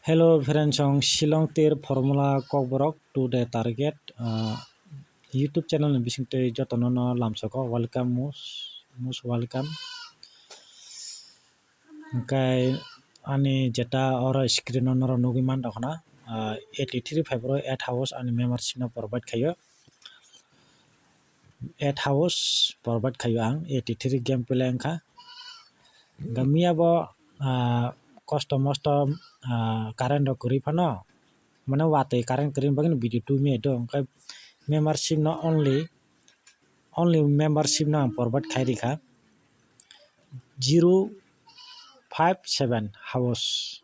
Hello friends, Shillong Tir Formula Kogborok to the target YouTube channel ni bising te jotono lamsoko welcome most welcome. Kai ani jeta ora screen onoro nugiman dokna 83 February 8 hours ani membership na provide kayo 8 hours provide kayo ang 83 game play angka gamia bo custom current kuri pano mana wate current krim bagin video 2 me do kai membership na only membership na provide khairi kha 057 house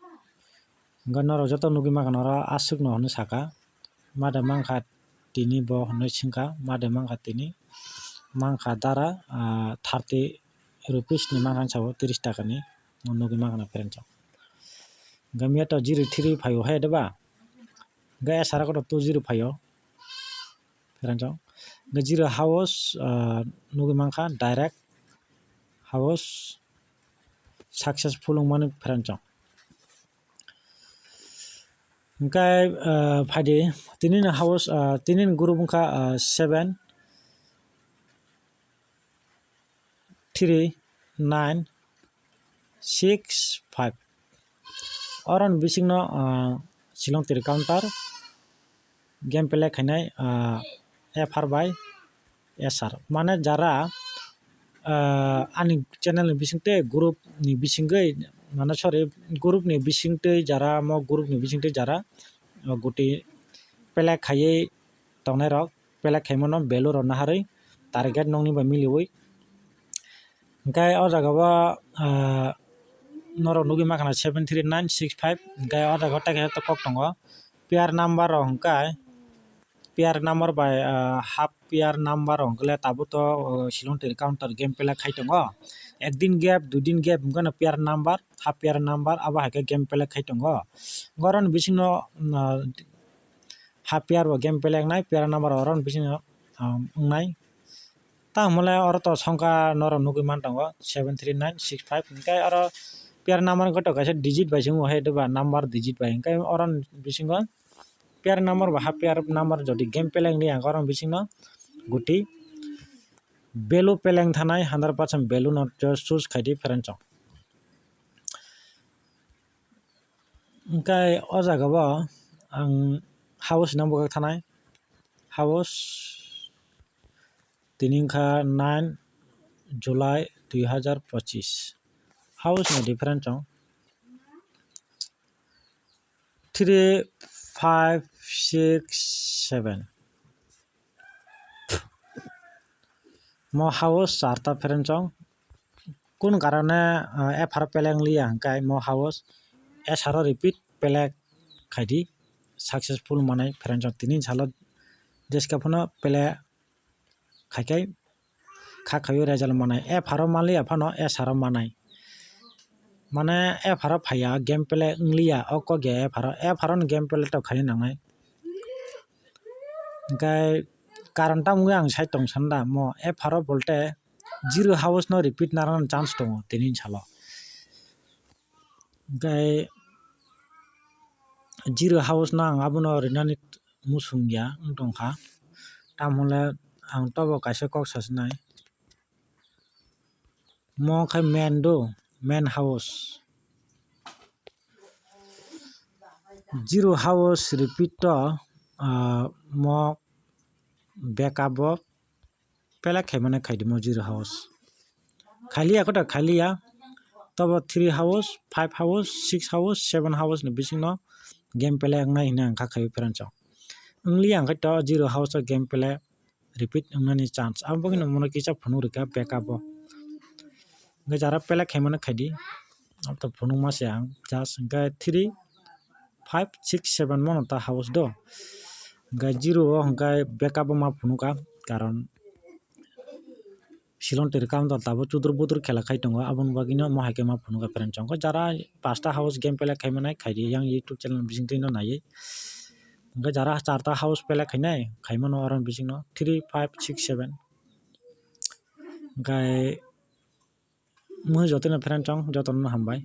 ganaro joto nugi maganara asuk no honu saka mada mangkha tini bo honu singka mada mangkha tini mangkha dara 30 rupees ni mangkha sabo 30 taka ni nugi magana friends gamia to 03 phayo he deba gaya sara ko 20 phayo friends ga 0 house nugi mangkha direct house successful manu friends kai phade tinin house tinin group ka 7 3 9 6 5 oran bising no Shillong Tir counter game play khainai FR by SR mane jara ani channel ni bisingte group ni bisingai mana sorry group ni bisingte jara mo group ni bisingte jara guti play khaiye tongnai rok play khaimono belu ro naharoi target nongni ba miliwi gai o jaga ba noro nugi makana 73965 gai o jaga ta to kok tongo pair number ro hongkai pair number by half pair number hongkle tabu to Shillong Tir counter game play khai tongo ekdin gap dudin gap gana pair number half pair number aba hake game play khai tongo goron bisingno half pair bo game play nai pair number oron bisingno nai ta mole oro to songka noro nugi man tongo 73965 kai oro pair number goto kaisa digit by singo he deba number digit by kai oron bisingo pair number ba half pair number jodi game play ni oron bisingo guti belu peleng thanai 100% belu not just choose khaidi friends kai o jaga bo ang house number ka thanai house tiningkha 9 July 2025 house no different 3 5 6 7 mo house charta friends kun karone FR peleng liya kai mo house SR repeat pelek khaidi successful manai friends tinin salo deska phono pele khaikai kha khayo result manai FR mali aphano SR manai mane FR phaya game play ungliya oko ge FR game play to khani nangai gai karon ta mui ang sai tong sanda mo FR bolte 0 house no repeat naran chance tongo tinin salo gai 0 house na ang abono rinani musungya ungtongkha tamhole ang tobo kaisa kok sasnai mo khai main house 0 house repeat to mo backup of pela khaimane khaidi mo 0 house khaliya kota khaliya tobo 3 house 5 house 6 house 7 house ni bisingno game play angnai hina angkha khayo friends ungli angkha to 0 house game play repeat ungnani chance ambogino mono kisa phunu rika backup ngai jara pela khaimane khaidi to phunu mase ang just ngai 3 5 6 7 mono ta house do ngai 0 ngai backup ma phunuka karon Shillong Tir counter tabo chudur budur khela khai tongo abon bagino mo haike ma phunuka friends ko jara pasta house game play khaimane khaidi yang YouTube channel bising tino nai ngai jara charta house play khainai khaimano aron bisingno 3 5 6 7 ngai mo jotena friends jotono hambai